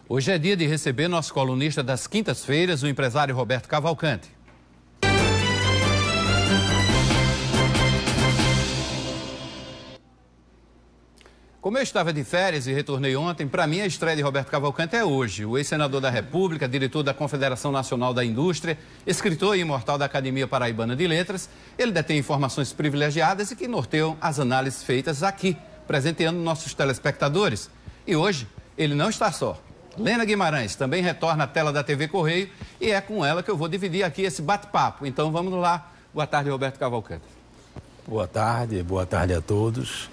Hoje é dia de receber nosso colunista das quintas-feiras, o empresário Roberto Cavalcante. Como eu estava de férias e retornei ontem, para mim a estreia de Roberto Cavalcante é hoje. O ex-senador da República, diretor da Confederação Nacional da Indústria, escritor e imortal da Academia Paraibana de Letras, ele detém informações privilegiadas e que norteiam as análises feitas aqui, presenteando nossos telespectadores. E hoje ele não está só. Lena Guimarães também retorna à tela da TV Correio e é com ela que eu vou dividir aqui esse bate-papo. Então vamos lá. Boa tarde, Roberto Cavalcante. Boa tarde a todos.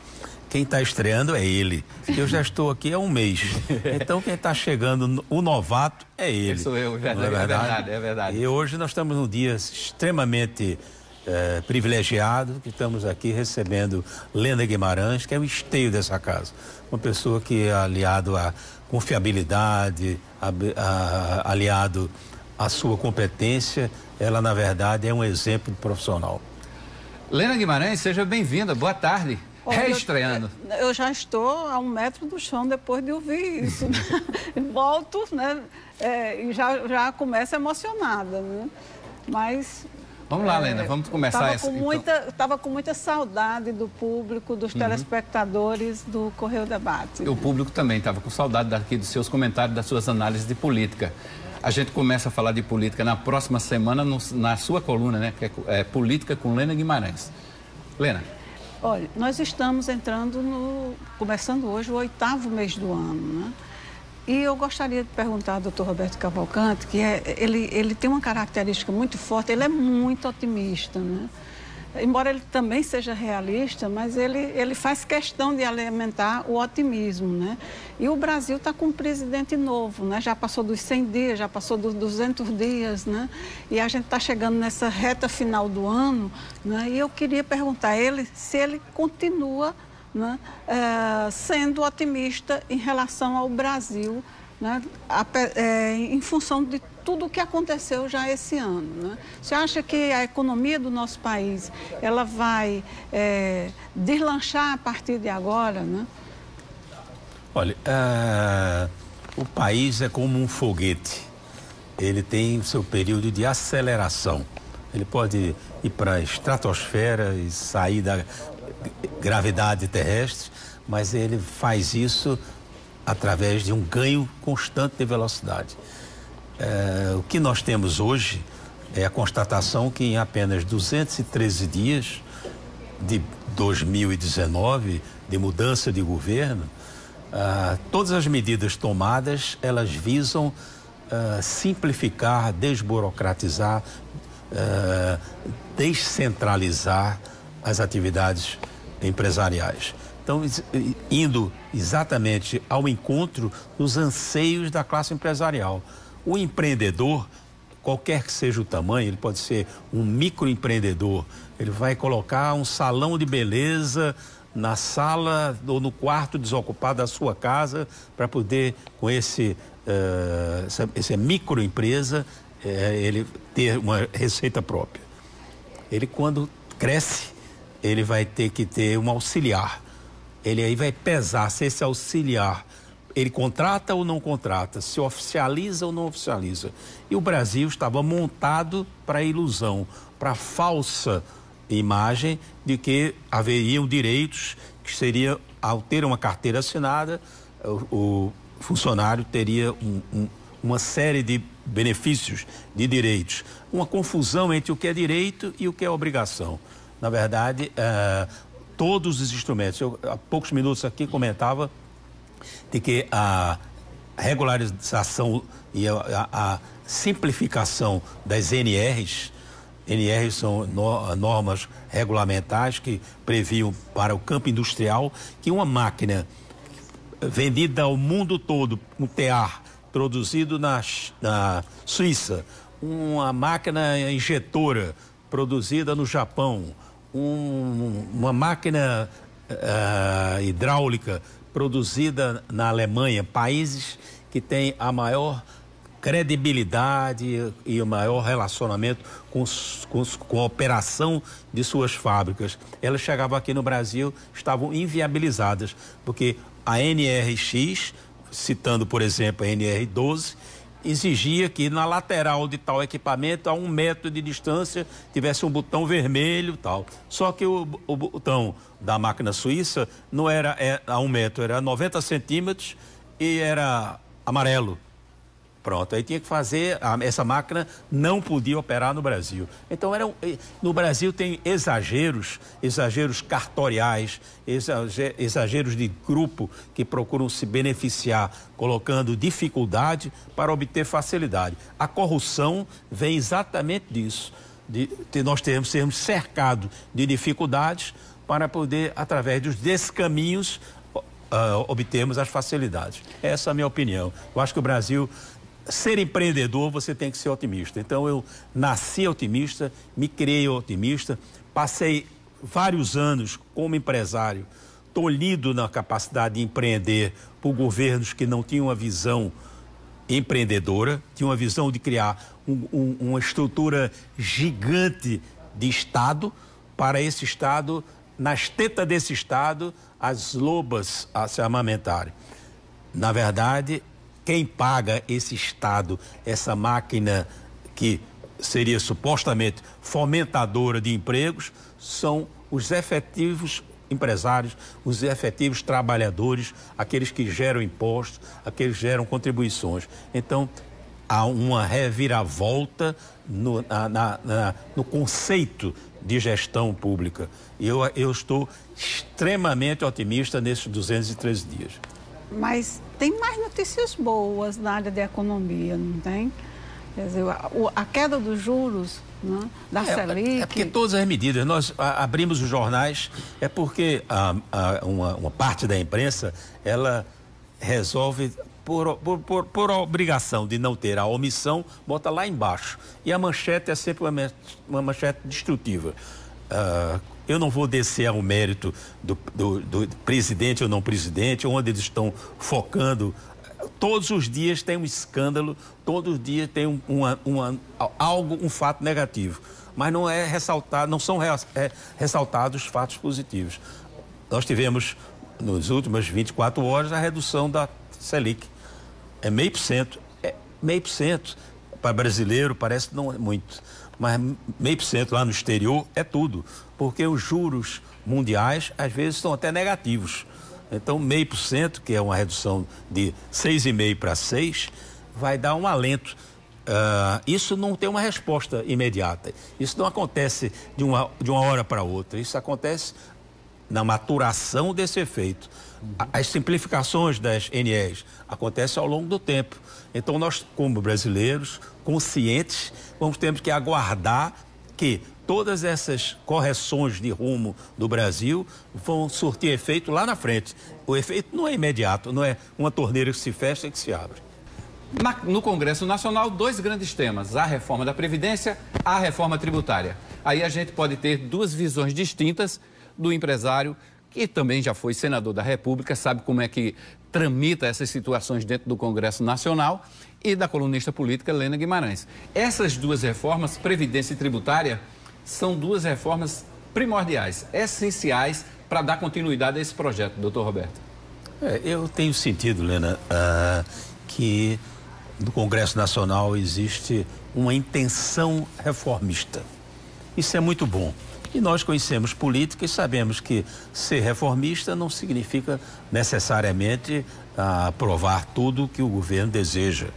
Quem está estreando é ele. Eu já estou aqui há um mês. Então quem está chegando, o novato, é ele. Sou eu, é verdade. E hoje nós estamos num dia extremamente privilegiado, que estamos aqui recebendo Lena Guimarães, que é o esteio dessa casa. Uma pessoa que é aliado à confiabilidade, aliado à sua competência. Ela, na verdade, é um exemplo de profissional. Lena Guimarães, seja bem-vinda. Boa tarde. Reestreando. Eu já estou a 1 metro do chão depois de ouvir isso. Volto, né? E já começo emocionada, né? Mas... Vamos lá, Lena, vamos começar essa. Estava com muita saudade do público, dos telespectadores do Correio Debate. O público também estava com saudade daqui dos seus comentários, das suas análises de política. A gente começa a falar de política na próxima semana, na sua coluna, né? Que é Política com Lena Guimarães. Lena. Olha, nós estamos começando hoje o 8º mês do ano, né? E eu gostaria de perguntar ao doutor Roberto Cavalcante, que ele tem uma característica muito forte, ele é muito otimista, né? Embora ele também seja realista, mas ele faz questão de alimentar o otimismo, né? E o Brasil está com um presidente novo, né? Já passou dos 100 dias, já passou dos 200 dias, né? E a gente está chegando nessa reta final do ano, né? E eu queria perguntar a ele se ele continua, né, sendo otimista em relação ao Brasil, né? Em função de tudo o que aconteceu já esse ano, né? Você acha que a economia do nosso país ela vai deslanchar a partir de agora, né? Olha, o país é como um foguete. Ele tem o seu período de aceleração. Ele pode ir para a estratosfera e sair da gravidade terrestre, mas ele faz isso através de um ganho constante de velocidade. O que nós temos hoje é a constatação que em apenas 213 dias de 2019, de mudança de governo, todas as medidas tomadas, elas visam simplificar, desburocratizar, descentralizar as atividades empresariais. Então, indo exatamente ao encontro dos anseios da classe empresarial. O empreendedor, qualquer que seja o tamanho, ele pode ser um microempreendedor, ele vai colocar um salão de beleza na sala ou no quarto desocupado da sua casa para poder, com essa microempresa, ele ter uma receita própria. Ele, quando cresce, ele vai ter que ter um auxiliar. Ele aí vai pesar se esse auxiliar, ele contrata ou não contrata, se oficializa ou não oficializa. E o Brasil estava montado para a ilusão, para a falsa imagem de que haveriam direitos que seria, ao ter uma carteira assinada, o funcionário teria uma série de benefícios, de direitos. Uma confusão entre o que é direito e o que é obrigação. Na verdade, todos os instrumentos, eu há poucos minutos aqui comentava de que a regularização e a simplificação das NRs são normas regulamentares que previam para o campo industrial que uma máquina vendida ao mundo todo, um tear produzido na Suíça, uma máquina injetora produzida no Japão, uma máquina hidráulica produzida na Alemanha, países que têm a maior credibilidade e o maior relacionamento com a operação de suas fábricas. Elas chegavam aqui no Brasil, estavam inviabilizadas, porque a NRX, citando, por exemplo, a NR12, exigia que na lateral de tal equipamento, a 1 metro de distância, tivesse um botão vermelho e tal. Só que o botão da máquina suíça não era a 1 metro, era 90 centímetros e era amarelo. Pronto, aí tinha que fazer, essa máquina não podia operar no Brasil. Então, no Brasil tem exageros cartoriais, exageros de grupo que procuram se beneficiar, colocando dificuldade para obter facilidade. A corrupção vem exatamente disso, de nós sermos cercados de dificuldades para poder, através desses caminhos, obtermos as facilidades. Essa é a minha opinião. Eu acho que o Brasil... Ser empreendedor, você tem que ser otimista. Então, eu nasci otimista, me criei otimista, passei vários anos como empresário, tolhido na capacidade de empreender por governos que não tinham uma visão empreendedora, tinham uma visão de criar uma estrutura gigante de Estado, para esse Estado, nas tetas desse Estado, as lobas a se amamentarem. Na verdade, quem paga esse Estado, essa máquina que seria supostamente fomentadora de empregos, são os efetivos empresários, os efetivos trabalhadores, aqueles que geram impostos, aqueles que geram contribuições. Então, há uma reviravolta no conceito de gestão pública. E eu estou extremamente otimista nesses 213 dias. Mas tem mais notícias boas na área da economia, não tem? Quer dizer, a queda dos juros, né, da Selic... É porque todas as medidas, nós abrimos os jornais, é porque uma parte da imprensa, ela resolve, por obrigação de não ter a omissão, bota lá embaixo. E a manchete é sempre uma manchete destrutiva. Eu não vou descer ao mérito do presidente ou não presidente, onde eles estão focando. Todos os dias tem um escândalo, todos os dias tem um fato negativo. Mas não é ressaltado, não são ressaltados fatos positivos. Nós tivemos, nas últimas 24 horas, a redução da Selic. É 0,5%. É 0,5%. Para brasileiro parece que não é muito. Mas 0,5% lá no exterior é tudo, porque os juros mundiais às vezes são até negativos. Então 0,5%, que é uma redução de 6,5% para 6%, vai dar um alento. Isso não tem uma resposta imediata, isso não acontece de uma hora para outra, isso acontece na maturação desse efeito. As simplificações das NEs acontecem ao longo do tempo. Então nós, como brasileiros, conscientes, vamos ter que aguardar que todas essas correções de rumo do Brasil vão surtir efeito lá na frente. O efeito não é imediato, não é uma torneira que se fecha e que se abre. No Congresso Nacional, 2 grandes temas, a reforma da Previdência, a reforma tributária. Aí a gente pode ter 2 visões distintas do empresário, que também já foi senador da República, sabe como é que tramita essas situações dentro do Congresso Nacional, e da colunista política Helena Guimarães. Essas 2 reformas, Previdência e Tributária, são 2 reformas primordiais, essenciais para dar continuidade a esse projeto, doutor Roberto. Eu tenho sentido, Helena, que no Congresso Nacional existe uma intenção reformista. Isso é muito bom. E nós conhecemos política e sabemos que ser reformista não significa necessariamente aprovar tudo que o governo deseja.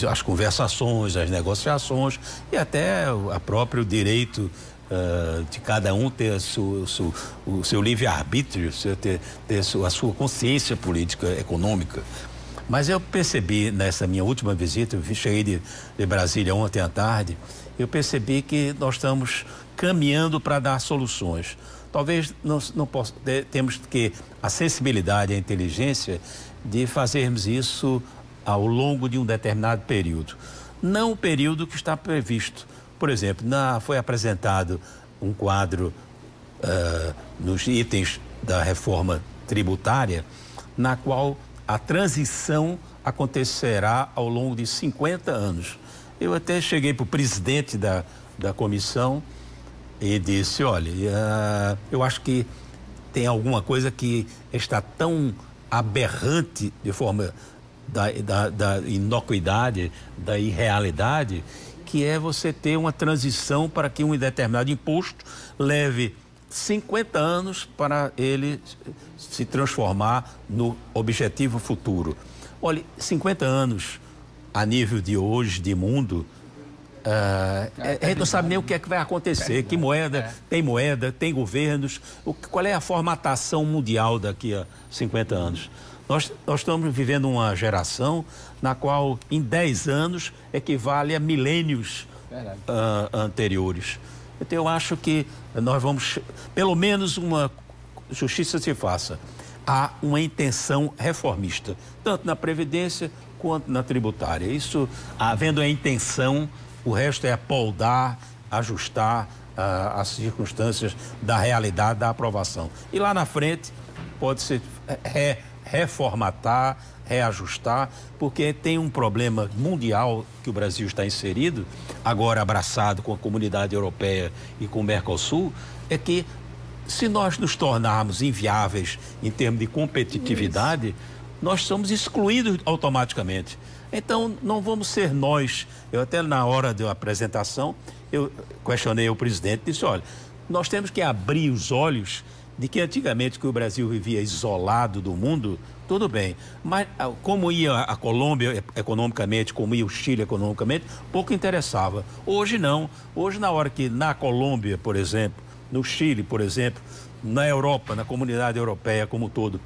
As conversações, as negociações e até o próprio direito de cada um ter o seu livre-arbítrio, ter a sua consciência política, econômica. Mas eu percebi nessa minha última visita, eu cheguei de Brasília ontem à tarde, eu percebi que nós estamos caminhando para dar soluções. Talvez temos que a sensibilidade, a inteligência de fazermos isso ao longo de um determinado período. Não o período que está previsto. Por exemplo, foi apresentado um quadro nos itens da reforma tributária, na qual a transição acontecerá ao longo de 50 anos. Eu até cheguei para o presidente da comissão e disse, olha, eu acho que tem alguma coisa que está tão aberrante, de forma da inocuidade, da irrealidade, que é você ter uma transição para que um determinado imposto leve 50 anos para ele se transformar no objetivo futuro. Olha, 50 anos a nível de hoje, de mundo, a gente não sabe nem o que é que vai acontecer, que moeda, tem governos, qual é a formatação mundial daqui a 50 anos. Nós estamos vivendo uma geração na qual em 10 anos equivale a milênios anteriores. Então eu acho que nós vamos, pelo menos uma justiça se faça. Há uma intenção reformista, tanto na Previdência quanto na tributária. Isso, havendo a intenção, o resto é apoldar, ajustar as circunstâncias da realidade da aprovação. E lá na frente pode ser reformatar, reajustar, porque tem um problema mundial que o Brasil está inserido, agora abraçado com a comunidade europeia e com o Mercosul, é que se nós nos tornarmos inviáveis em termos de competitividade, nós somos excluídos automaticamente. Então, não vamos ser nós. Eu até na hora da apresentação, eu questionei o presidente e disse, olha, nós temos que abrir os olhos de que antigamente que o Brasil vivia isolado do mundo, tudo bem, mas como ia a Colômbia economicamente, como ia o Chile economicamente, pouco interessava. Hoje não. Hoje, na hora que na Colômbia, por exemplo, no Chile, por exemplo, na Europa, na comunidade europeia como um todo,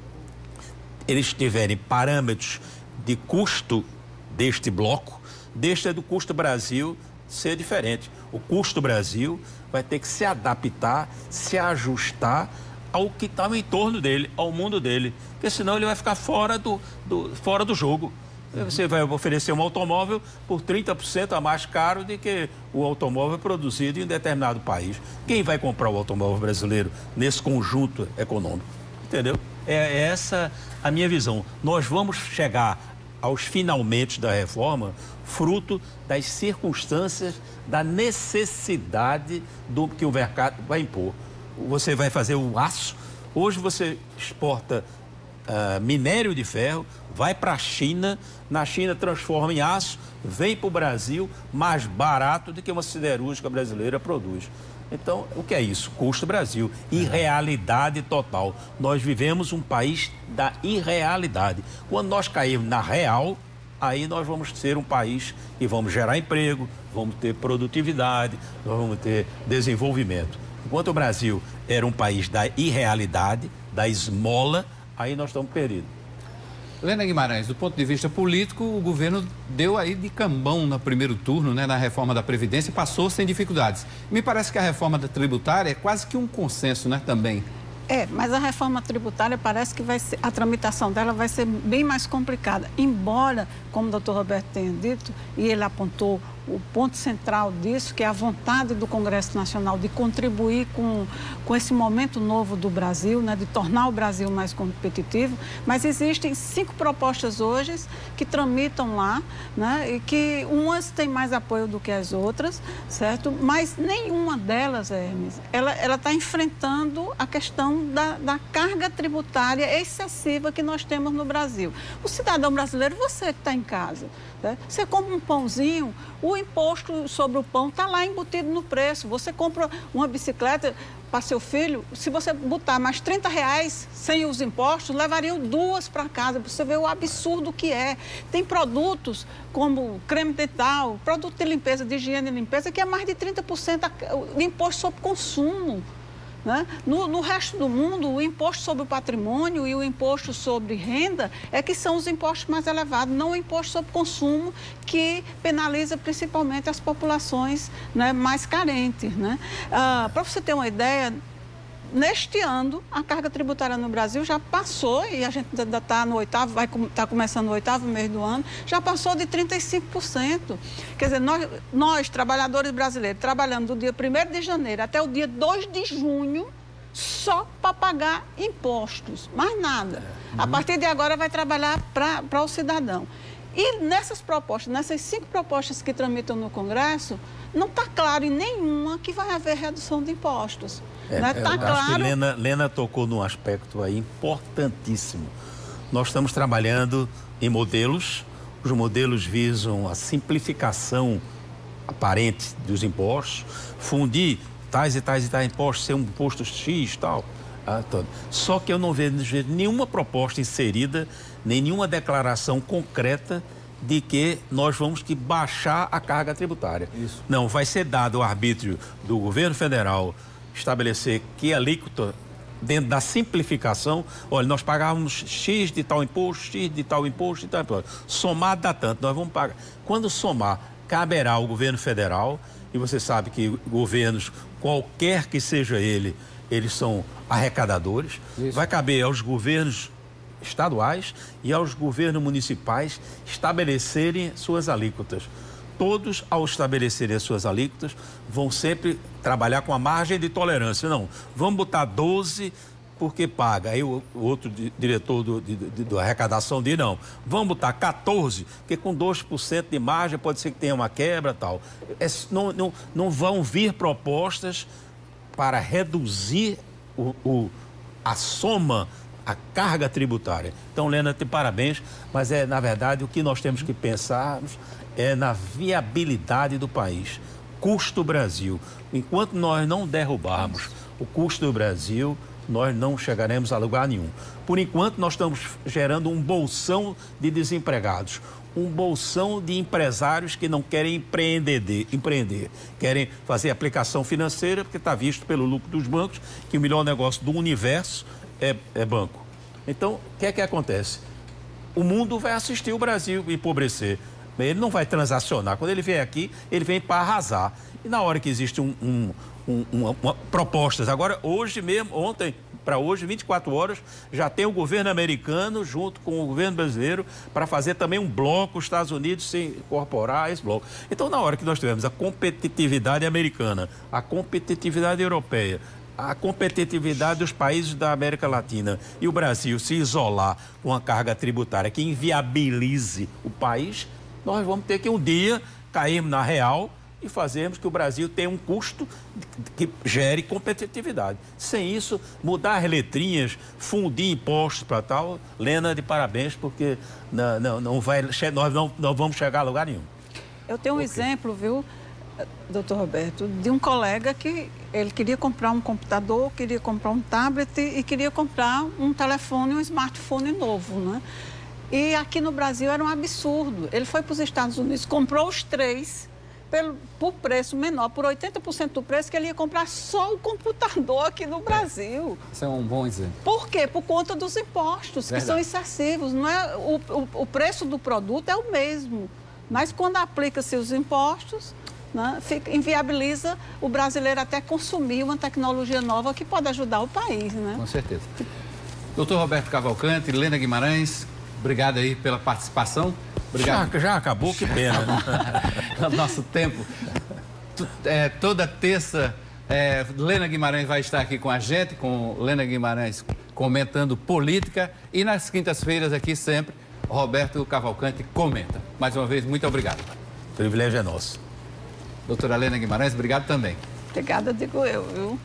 eles tiverem parâmetros de custo deste bloco, do custo Brasil ser diferente. O custo Brasil vai ter que se adaptar, se ajustar ao que está no entorno dele, ao mundo dele, porque senão ele vai ficar fora do jogo. Você vai oferecer um automóvel por 30% a mais caro do que o automóvel produzido em um determinado país. Quem vai comprar o automóvel brasileiro nesse conjunto econômico? Entendeu? É essa a minha visão. Nós vamos chegar aos finalmente da reforma fruto das circunstâncias, da necessidade do que o mercado vai impor. Você vai fazer o aço. Hoje você exporta minério de ferro, vai para a China, na China transforma em aço, vem para o Brasil mais barato do que uma siderúrgica brasileira produz. Então, o que é isso? Custo Brasil. Irrealidade total. Nós vivemos um país da irrealidade. Quando nós cairmos na real, aí nós vamos ser um país que vamos gerar emprego, vamos ter produtividade, nós vamos ter desenvolvimento. Enquanto o Brasil era um país da irrealidade, da esmola, aí nós estamos perdidos. Helena Guimarães, do ponto de vista político, o governo deu aí de cambão no primeiro turno, né, na reforma da Previdência e passou sem dificuldades. Me parece que a reforma da tributária é quase que um consenso, né, também. Mas a reforma tributária parece que a tramitação dela vai ser bem mais complicada. Embora, como o doutor Roberto tenha dito, e ele apontou o ponto central disso, que é a vontade do Congresso Nacional de contribuir com esse momento novo do Brasil, né, de tornar o Brasil mais competitivo, mas existem 5 propostas hoje que tramitam lá, né, e que umas têm mais apoio do que as outras, certo? Mas nenhuma delas, Hermes, ela está enfrentando a questão da carga tributária excessiva que nós temos no Brasil. O cidadão brasileiro, você que está em casa, né? Você compra um pãozinho, o imposto sobre o pão está lá embutido no preço. Você compra uma bicicleta para seu filho, se você botar mais R$30 sem os impostos, levariam 2 para casa. Você vê o absurdo que é. Tem produtos como creme dental, produto de limpeza, de higiene e limpeza, que é mais de 30% de imposto sobre consumo. Né? No resto do mundo, o imposto sobre o patrimônio e o imposto sobre renda é que são os impostos mais elevados, não o imposto sobre consumo, que penaliza principalmente as populações, né, mais carentes. Né? Para você ter uma ideia, neste ano, a carga tributária no Brasil já passou, e a gente ainda está no 8º, vai estar começando o 8º mês do ano, já passou de 35%. Quer dizer, nós trabalhadores brasileiros, trabalhando do dia 1º de janeiro até o dia 2 de junho, só para pagar impostos, mais nada. A partir de agora vai trabalhar para o cidadão. E nessas propostas, nessas 5 propostas que tramitam no Congresso, não está claro em nenhuma que vai haver redução de impostos. Tá claro. Acho que Lena tocou num aspecto aí importantíssimo. Nós estamos trabalhando em modelos. Os modelos visam a simplificação aparente dos impostos, fundir tais e tais impostos, ser um imposto X e tal. Só que eu não vejo nenhuma proposta inserida, nenhuma declaração concreta de que nós vamos que baixar a carga tributária. Isso. Não, vai ser dado o arbítrio do governo federal estabelecer que a alíquota, dentro da simplificação, olha, nós pagávamos X de tal imposto, X de tal imposto, somado dá tanto, nós vamos pagar. Quando somar, caberá ao governo federal, e você sabe que governos, qualquer que seja ele, eles são arrecadadores. Isso. Vai caber aos governos estaduais e aos governos municipais estabelecerem suas alíquotas. Todos, ao estabelecerem as suas alíquotas, vão sempre trabalhar com a margem de tolerância. Não, vamos botar 12 porque paga. Aí o outro diretor da arrecadação diz, não, vamos botar 14, porque com 2% de margem pode ser que tenha uma quebra e tal. Não vão vir propostas para reduzir a soma, a carga tributária. Então, Lena, te parabéns, mas na verdade, o que nós temos que pensar é na viabilidade do país. Custo Brasil. Enquanto nós não derrubarmos o custo do Brasil, nós não chegaremos a lugar nenhum. Por enquanto, nós estamos gerando um bolsão de desempregados, um bolsão de empresários que não querem empreender, querem fazer aplicação financeira, porque está visto pelo lucro dos bancos que o melhor negócio do universo é banco. Então, o que é que acontece? O mundo vai assistir o Brasil empobrecer. Ele não vai transacionar. Quando ele vem aqui, ele vem para arrasar. E na hora que existe propostas, agora hoje mesmo, ontem para hoje, 24 horas, já tem o governo americano junto com o governo brasileiro para fazer também um bloco, os Estados Unidos se incorporar a esse bloco. Então, na hora que nós tivermos a competitividade americana, a competitividade europeia, a competitividade dos países da América Latina e o Brasil se isolar com uma carga tributária que inviabilize o país, nós vamos ter que um dia cairmos na real e fazermos que o Brasil tenha um custo que gere competitividade. Sem isso, mudar as letrinhas, fundir impostos para tal, Lena, de parabéns, porque nós não vamos chegar a lugar nenhum. Eu tenho um exemplo, viu, doutor Roberto, de um colega que ele queria comprar um computador, queria comprar um tablet e queria comprar um telefone, um smartphone novo, né? E aqui no Brasil era um absurdo. Ele foi para os Estados Unidos, comprou os três por preço menor, por 80% do preço que ele ia comprar só o computador aqui no Brasil. Isso é um bom exemplo. Por quê? Por conta dos impostos, que são excessivos. Não é, o preço do produto é o mesmo, mas quando aplica-se os impostos, né, inviabiliza o brasileiro até consumir uma tecnologia nova que pode ajudar o país, né? Com certeza. Doutor Roberto Cavalcante, Lena Guimarães, obrigado aí pela participação. Obrigado. Já acabou, que pena. Nosso tempo. Toda terça, Lena Guimarães vai estar aqui com a gente, com Lena Guimarães comentando política. E nas quintas-feiras aqui sempre, Roberto Cavalcante comenta. Mais uma vez, muito obrigado. O privilégio é nosso. Doutora Lena Guimarães, obrigado também. Obrigada, digo eu, viu?